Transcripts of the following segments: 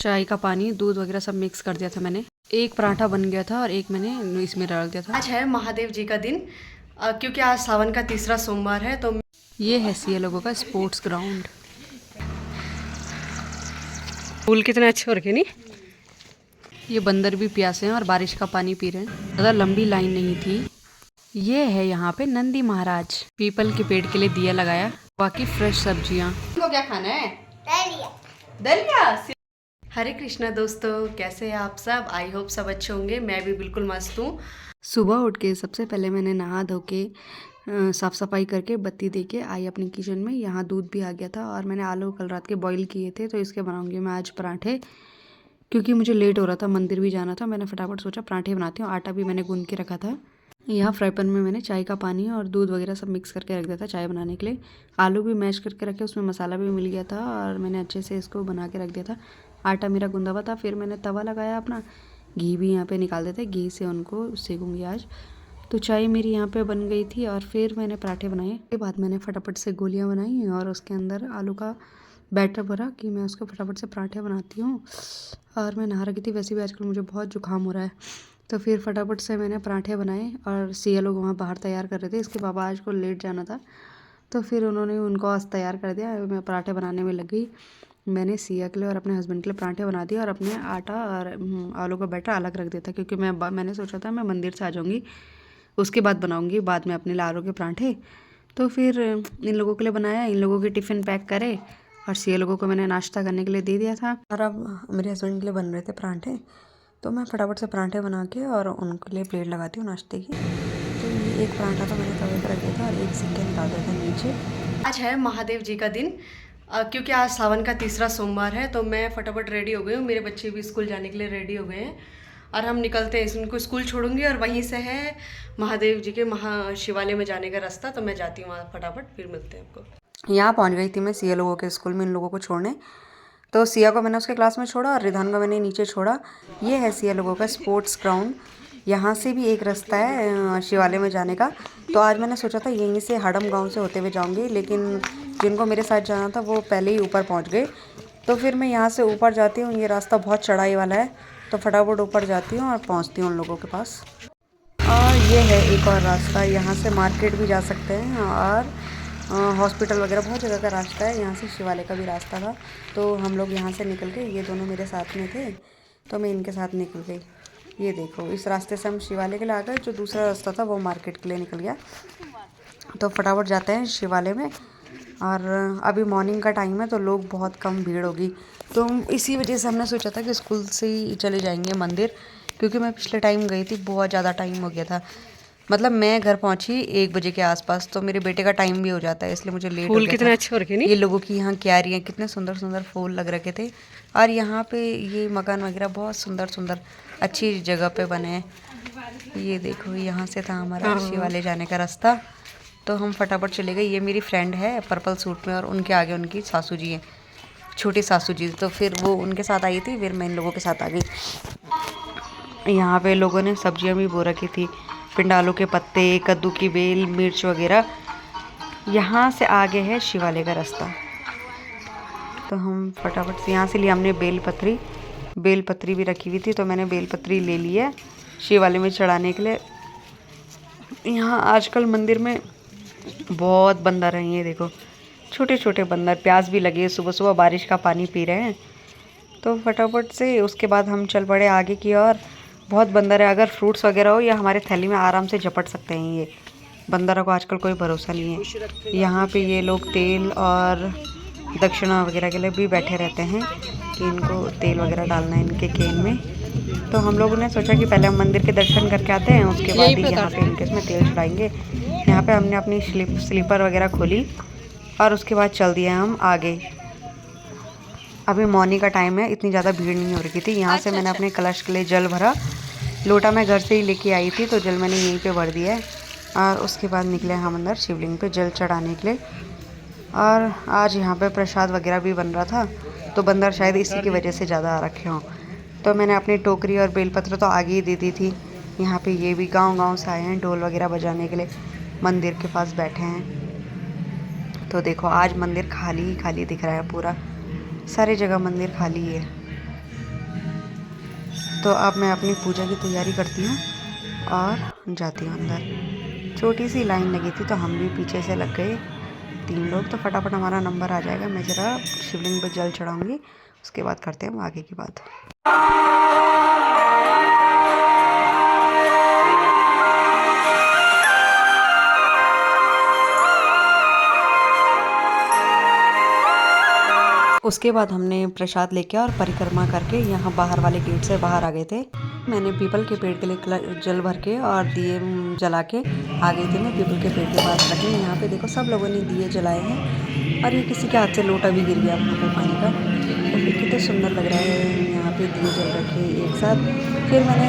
चाय का पानी, दूध वगैरह सब मिक्स कर दिया था मैंने। एक पराठा बन गया था और एक मैंने इसमें डाल दिया था। आज है महादेव जी का दिन, क्योंकि आज सावन का तीसरा सोमवार है। तो ये है सीए लोगों का स्पोर्ट्स ग्राउंड। फूल कितने अच्छे हो रखे नहीं। ये बंदर भी प्यासे हैं और बारिश का पानी पी रहे हैं। ज़्यादा लंबी लाइन नहीं थी। ये है यहाँ पे नंदी महाराज। पीपल के पेड़ के लिए दिया लगाया। बाकी फ्रेश सब्जियाँ। को क्या खाना है? दलिया। हरे कृष्णा दोस्तों, कैसे हैं आप सब? आई होप सब अच्छे होंगे। मैं भी बिल्कुल मस्त हूँ। सुबह उठ के सबसे पहले मैंने नहा धो के साफ़ सफाई करके बत्ती दे के आई अपने किचन में। यहाँ दूध भी आ गया था और मैंने आलू कल रात के बॉईल किए थे, तो इसके बनाऊंगी मैं आज पराठे। क्योंकि मुझे लेट हो रहा था, मंदिर भी जाना था, मैंने फटाफट सोचा पराठे बनाती हूँ। आटा भी मैंने गूंद के रखा था। यहाँ फ्राई पैन में मैंने चाय का पानी और दूध वगैरह सब मिक्स करके रख दिया था चाय बनाने के लिए। आलू भी मैश करके रखे, उसमें मसाला भी मिल गया था और मैंने अच्छे से इसको बना के रख दिया था। आटा मेरा गूंदा हुआ था। फिर मैंने तवा लगाया अपना, घी भी यहाँ पे निकाल देते, घी से उनको सेकूँगी आज। तो चाय मेरी यहाँ पे बन गई थी और फिर मैंने पराठे बनाए। के बाद मैंने फटाफट से गोलियाँ बनाई और उसके अंदर आलू का बैटर भरा कि मैं उसको फटाफट से पराठे बनाती हूँ। और मैं नहा रखी थी, वैसे भी आजकल मुझे बहुत जुकाम हो रहा है। तो फिर फटाफट से मैंने पराठे बनाए और सिया लोग वहाँ बाहर तैयार कर रहे थे। इसके पापा आज को लेट जाना था, तो फिर उन्होंने उनको आज तैयार कर दिया। मैं पराठे बनाने में लग गई। मैंने सिया के लिए और अपने हस्बैंड के लिए पराठे बना दिए और अपने आटा और आलू का बैटर अलग रख दिया था। क्योंकि मैंने सोचा था मैं मंदिर से आ जाऊँगी, उसके बाद बनाऊँगी बाद में अपने लिए आलू के पराठे। तो फिर इन लोगों के लिए बनाया, इन लोगों के टिफ़िन पैक करे और सिया लोगों को मैंने नाश्ता करने के लिए दे दिया था। और अब मेरे हस्बैंड के लिए बन रहे थे पराठे, तो मैं फटाफट से पराठे बना के और उनके लिए प्लेट लगाती हूँ नाश्ते की। तो ये एक पराठा तो मैंने तवे पर रख दिया था और एक सिक्के निकाल दिया था नीचे। आज है महादेव जी का दिन, क्योंकि आज सावन का तीसरा सोमवार है। तो मैं फटाफट रेडी हो गई हूँ। मेरे बच्चे भी स्कूल जाने के लिए रेडी हो गए हैं और हम निकलते हैं। उनको स्कूल छोड़ूंगी और वहीं से है महादेव जी के शिवालय में जाने का रास्ता। तो मैं जाती हूँ वहाँ फटाफट, फिर मिलते हैं आपको। यहाँ पहुँच गई थी मैं सिया लोगों के स्कूल में इन लोगों को छोड़ने। तो सिया को मैंने उसके क्लास में छोड़ा और रिधान को मैंने नीचे छोड़ा। ये है सिया लोगों का स्पोर्ट्स ग्राउंड। यहाँ से भी एक रास्ता है शिवालय में जाने का। तो आज मैंने सोचा था यहीं से हडम गांव से होते हुए जाऊँगी, लेकिन जिनको मेरे साथ जाना था वो पहले ही ऊपर पहुँच गए। तो फिर मैं यहाँ से ऊपर जाती हूँ। ये रास्ता बहुत चढ़ाई वाला है, तो फटाफट ऊपर जाती हूँ और पहुँचती हूँ उन लोगों के पास। और ये है एक और रास्ता, यहाँ से मार्केट भी जा सकते हैं और हॉस्पिटल वगैरह बहुत जगह का रास्ता है। यहाँ से शिवालय का भी रास्ता था, तो हम लोग यहाँ से निकल गए। ये दोनों मेरे साथ में थे, तो मैं इनके साथ निकल गई। ये देखो, इस रास्ते से हम शिवालय के लिए आ गए। जो दूसरा रास्ता था वो मार्केट के लिए निकल गया। तो फटाफट जाते हैं शिवालय में। और अभी मॉर्निंग का टाइम है, तो लोग बहुत कम भीड़ होगी। तो इसी वजह से हमने सोचा था कि स्कूल से ही चले जाएंगे मंदिर, क्योंकि मैं पिछले टाइम गई थी, बहुत ज़्यादा टाइम हो गया था। मतलब मैं घर पहुंची 1 बजे के आसपास, तो मेरे बेटे का टाइम भी हो जाता है, इसलिए मुझे लेट हो गया था। फूल कितने अच्छे हो रखे नहीं। ये लोगों की यहाँ क्यारियाँ, कितने सुंदर सुंदर फूल लग रखे थे। और यहाँ पे ये मकान वगैरह बहुत सुंदर सुंदर अच्छी जगह पे बने हैं। ये देखो, यहाँ से था हमारा शिवालय जाने का रास्ता। तो हम फटाफट चले गए। ये मेरी फ्रेंड है पर्पल सूट में और उनके आगे उनकी सासू जी हैं, छोटी सासू जी। तो फिर वो उनके साथ आई थी, फिर मैं इन लोगों के साथ आ गई। यहाँ पे लोगों ने सब्जियां भी बो रखी थी, पिंडालू के पत्ते, कद्दू की बेल, मिर्च वगैरह। यहाँ से आगे है शिवालय का रास्ता। तो हम फटाफट से यहाँ से लिया हमने बेलपत्री भी रखी हुई थी, तो मैंने बेलपत्री ले ली है शिवालय में चढ़ाने के लिए। यहाँ आजकल मंदिर में बहुत बंदर हैं। ये देखो, छोटे छोटे बंदर, प्यास भी लगी है, सुबह सुबह बारिश का पानी पी रहे हैं। तो फटाफट से उसके बाद हम चल पड़े आगे की ओर। बहुत बंदर है, अगर फ्रूट्स वगैरह हो या हमारे थैली में आराम से झपट सकते हैं। ये बंदरों को आजकल कोई भरोसा नहीं है। यहाँ पे ये लोग तेल और दक्षिणा वगैरह के लिए भी बैठे रहते हैं कि इनको तेल वगैरह डालना है इनके केन में। तो हम लोगों ने सोचा कि पहले हम मंदिर के दर्शन करके आते हैं, उसके बाद ही यहाँ पे इनके इसमें तेल चढ़ाएंगे। यहाँ पे हमने अपनी स्लीपर वगैरह खोली और उसके बाद चल दिए हम आगे। अभी मॉर्निंग का टाइम है, इतनी ज़्यादा भीड़ नहीं हो रही थी। यहाँ से मैंने अपने कलश के लिए जल भरा। लोटा मैं घर से ही लेके आई थी, तो जल मैंने यहीं पे भर दिया है। और उसके बाद निकले हम अंदर शिवलिंग पे जल चढ़ाने के लिए। और आज यहाँ पे प्रसाद वगैरह भी बन रहा था, तो बंदर शायद इसी की वजह से ज़्यादा आ रखे हों। तो मैंने अपनी टोकरी और बेलपत्र तो आगे ही दे दी थी। यहाँ पे ये भी गांव से आए हैं ढोल वगैरह बजाने के लिए, मंदिर के पास बैठे हैं। तो देखो, आज मंदिर खाली ही खाली दिख रहा है पूरा, सारी जगह मंदिर खाली है। तो अब मैं अपनी पूजा की तैयारी करती हूँ और जाती हूँ अंदर। छोटी सी लाइन लगी थी तो हम भी पीछे से लग गए 3 लोग, तो फटाफट हमारा नंबर आ जाएगा। मैं ज़रा शिवलिंग पर जल चढ़ाऊँगी, उसके बाद करते हैं हम आगे की बात। उसके बाद हमने प्रसाद लेके और परिक्रमा करके यहाँ बाहर वाले गेट से बाहर आ गए थे। मैंने पीपल के पेड़ के लिए जल भर के और दिए जला के आ गई थी मैं पीपल के पेड़ के पास रखे। यहाँ पे देखो सब लोगों ने दिए जलाए हैं और ये किसी के हाथ से लोटा भी गिर गया वहाँ पे पानी का। तो फिर कितने सुंदर लग रहा है यहाँ पे दिए जल रखे एक साथ। फिर मैंने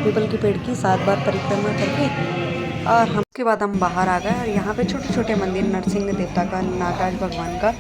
पीपल के पेड़ की 7 बार परिक्रमा करके और हम उसके बाद हम बाहर आ गए। और यहाँ पे छोटे छोटे मंदिर, नरसिंह देवता का, नागराज भगवान का,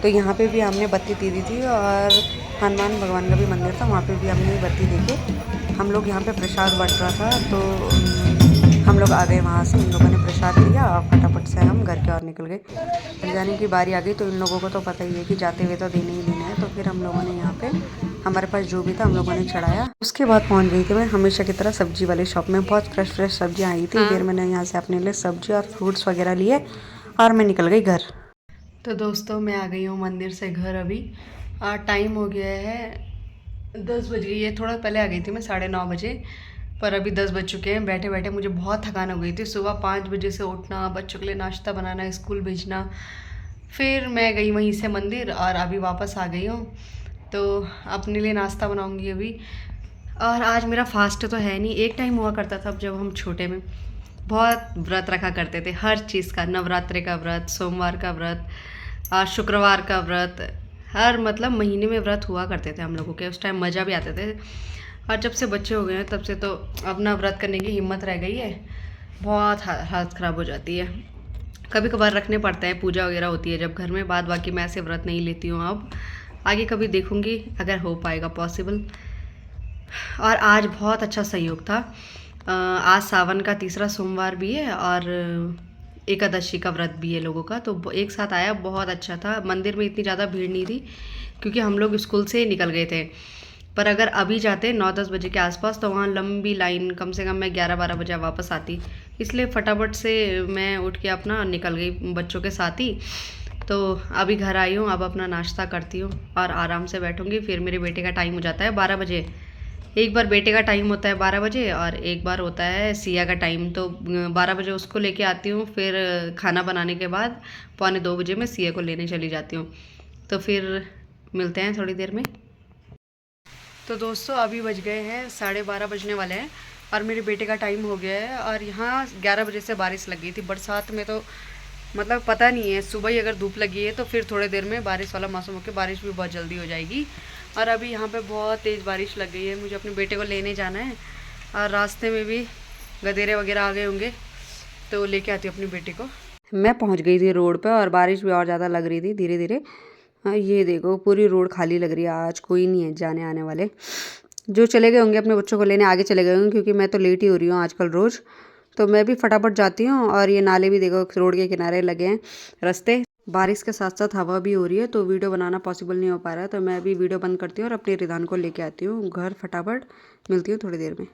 तो यहाँ पे भी हमने बत्ती दे दी थी। और हनुमान भगवान का भी मंदिर था, वहाँ पे भी हमने बत्ती दे के हम लोग यहाँ पे प्रसाद बंट रहा था तो हम लोग आ गए वहाँ से। इन लोगों ने प्रसाद लिया और फटाफट से हम घर के और निकल गए। घर जाने की बारी आ गई तो इन लोगों को तो पता ही है कि जाते हुए तो देने ही देना है। तो फिर हम लोगों ने यहाँ पे हमारे पास जो भी था हम लोगों ने चढ़ाया। उसके बाद पहुँच गई थी मैं हमेशा की तरह सब्जी वाले शॉप में। बहुत फ्रेश सब्जियाँ आई थी। फिर मैंने यहाँ से अपने लिए सब्जी और फ्रूट्स वगैरह लिए और मैं निकल गई घर। तो दोस्तों मैं आ गई हूँ मंदिर से घर अभी। टाइम हो गया है 10 बज गई है। थोड़ा पहले आ गई थी मैं 9:30 बजे, पर अभी 10 बज चुके हैं। बैठे बैठे मुझे बहुत थकान हो गई थी। सुबह 5 बजे से उठना, बच्चों के लिए नाश्ता बनाना, स्कूल भेजना, फिर मैं गई वहीं से मंदिर और अभी वापस आ गई हूँ। तो अपने लिए नाश्ता बनाऊँगी अभी। और आज मेरा फास्ट तो है नहीं। एक टाइम हुआ करता था जब हम छोटे में, बहुत व्रत रखा करते थे हर चीज़ का। नवरात्रि का व्रत, सोमवार का व्रत, शुक्रवार का व्रत, हर मतलब महीने में व्रत हुआ करते थे हम लोगों के। उस टाइम मज़ा भी आते थे। और जब से बच्चे हो गए हैं तब से तो अपना व्रत करने की हिम्मत रह गई है। बहुत हालत ख़राब हो जाती है। कभी कभार रखने पड़ता है, पूजा वगैरह होती है जब घर में। बाद बाकी मैं ऐसे व्रत नहीं लेती हूँ अब। आगे कभी देखूँगी अगर हो पाएगा पॉसिबल। और आज बहुत अच्छा सहयोग था। आज सावन का तीसरा सोमवार भी है और एकादशी का व्रत भी है लोगों का, तो एक साथ आया, बहुत अच्छा था। मंदिर में इतनी ज़्यादा भीड़ नहीं थी क्योंकि हम लोग स्कूल से ही निकल गए थे। पर अगर अभी जाते 9-10 बजे के आसपास तो वहाँ लंबी लाइन, कम से कम मैं 11-12 बजे वापस आती। इसलिए फटाफट से मैं उठ के अपना निकल गई बच्चों के साथ ही। तो अभी घर आई हूँ, अब अपना नाश्ता करती हूँ और आराम से बैठूँगी। फिर मेरे बेटे का टाइम हो जाता है 12 बजे। एक बार बेटे का टाइम होता है 12 बजे और एक बार होता है सिया का टाइम। तो 12 बजे उसको लेके आती हूँ, फिर खाना बनाने के बाद 1:45 बजे मैं सिया को लेने चली जाती हूँ। तो फिर मिलते हैं थोड़ी देर में। तो दोस्तों अभी बज गए हैं 12:30 बजने वाले हैं और मेरे बेटे का टाइम हो गया है। और यहाँ 11 बजे से बारिश लग गई थी। बरसात में तो मतलब पता नहीं है, सुबह ही अगर धूप लगी है तो फिर थोड़ी देर में बारिश वाला मौसम होकर बारिश भी बहुत जल्दी हो जाएगी। और अभी यहाँ पे बहुत तेज़ बारिश लग गई है। मुझे अपने बेटे को लेने जाना है और रास्ते में भी गधेरे वगैरह आ गए होंगे, तो लेके आती हूँ अपने बेटे को। मैं पहुंच गई थी रोड पे और बारिश भी और ज़्यादा लग रही थी धीरे धीरे। हाँ, ये देखो पूरी रोड खाली लग रही है। आज कोई नहीं है जाने आने वाले। जो चले गए होंगे अपने बच्चों को लेने आगे चले गए होंगे, क्योंकि मैं तो लेट ही हो रही हूँ आजकल रोज़। तो मैं भी फटाफट जाती हूँ। और ये नाले भी देखो रोड के किनारे लगे हैं रास्ते। बारिश के साथ साथ हवा भी हो रही है तो वीडियो बनाना पॉसिबल नहीं हो पा रहा है। तो मैं अभी वीडियो बंद करती हूँ और अपने रिदान को लेके आती हूँ घर फटाफट। मिलती हूँ थोड़ी देर में।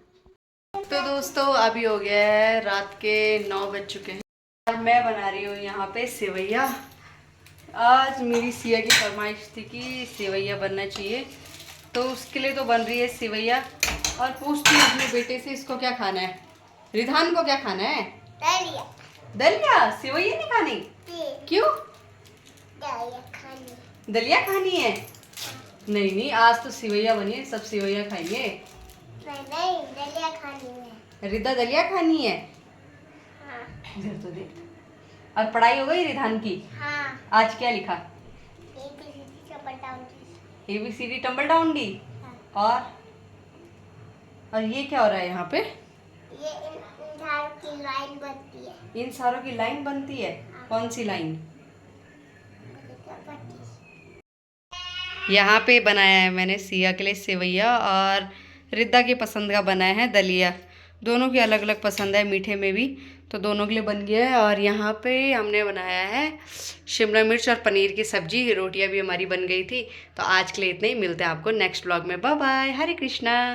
तो दोस्तों अभी हो गया है रात के 9 बज चुके हैं और मैं बना रही हूँ यहाँ पे सेवैया। आज मेरी सिया की फरमाइश थी कि सेवैया बनना चाहिए, तो उसके लिए तो बन रही है सेवैया। और पूछती हूँ अपने बेटे से इसको क्या खाना है। रिधान को क्या खाना है? दलिया। दलिया? सेवैया नहीं खानी? क्यों? दलिया खानी है? नहीं नहीं, आज तो सेवैया बनी है, सब सेवैया खाएंगे। नहीं, दलिया खानी है। रिदा दलिया खानी है? हाँ। इधर तो देख। और पढ़ाई हो गई रिधान की? हाँ। आज क्या लिखा? ABCD tumble down D. हाँ। और ये क्या हो रहा है यहाँ पे? ये इन सारों की लाइन बनती है। इन सारों की लाइन बनती है? कौन सी लाइन? यहाँ पे बनाया है मैंने सिया के लिए सेवैया और रिद्दा की पसंद का बनाया है दलिया। दोनों की अलग अलग पसंद है मीठे में भी, तो दोनों के लिए बन गया है। और यहाँ पे हमने बनाया है शिमला मिर्च और पनीर की सब्जी, रोटियाँ भी हमारी बन गई थी। तो आज के लिए इतना ही, मिलते हैं आपको नेक्स्ट व्लॉग में। बाय बाय, हरे कृष्णा।